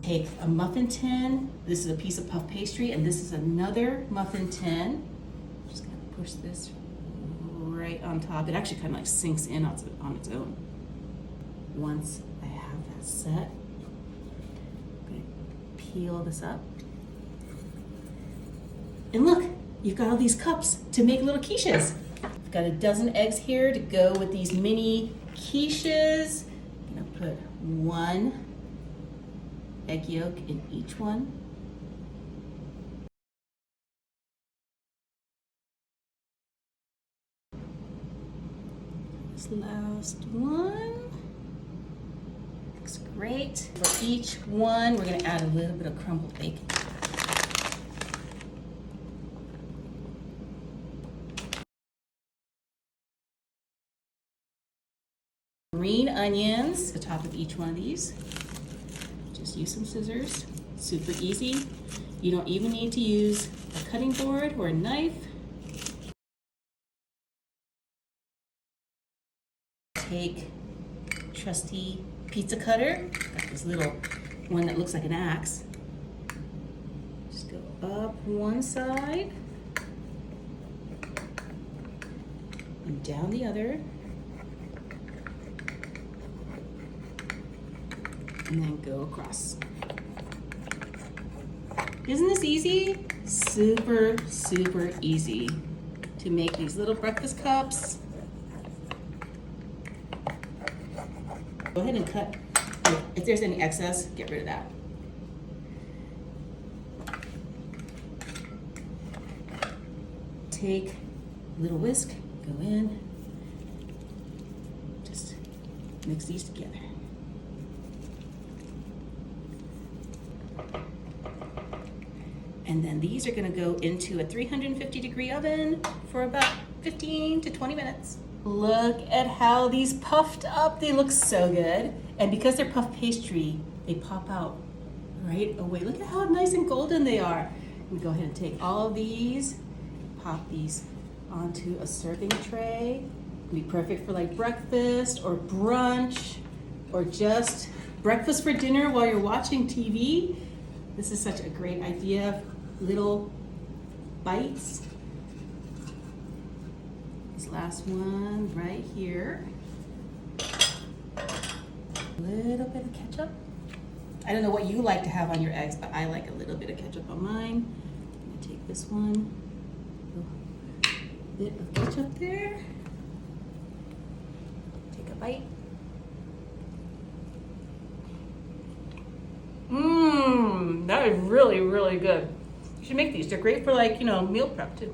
Take a muffin tin. This is a piece of puff pastry, and this is another muffin tin. Just gonna push this right on top. It actually kind of like sinks in on its own. Once I have that set, I'm gonna peel this up. And look, you've got all these cups to make little quiches. I've got a dozen eggs here to go with these mini quiches. I'm gonna put one egg yolk in each one. This last one looks great. For each one, we're gonna add a little bit of crumbled bacon. Green onions, the top of each one of these. Just use some scissors, super easy. You don't even need to use a cutting board or a knife. Take trusty pizza cutter, got this little one that looks like an axe. Just go up one side and down the other. And then go across. Isn't this easy? Super, super easy to make these little breakfast cups. Go ahead and cut. If there's any excess, get rid of that. Take a little whisk, go in, just mix these together. And then these are gonna go into a 350-degree oven for about 15 to 20 minutes. Look at how these puffed up. They look so good. And because they're puff pastry, they pop out right away. Look at how nice and golden they are. I'm gonna go ahead and take all of these, pop these onto a serving tray. It'll be perfect for like breakfast or brunch or just breakfast for dinner while you're watching TV. This is such a great idea. Little bites. This last one right here. A little bit of ketchup. I don't know what you like to have on your eggs, but I like a little bit of ketchup on mine. I'm gonna take this one. A bit of ketchup there. Take a bite. That is really, really good. You should make these. They're great for like, meal prep too.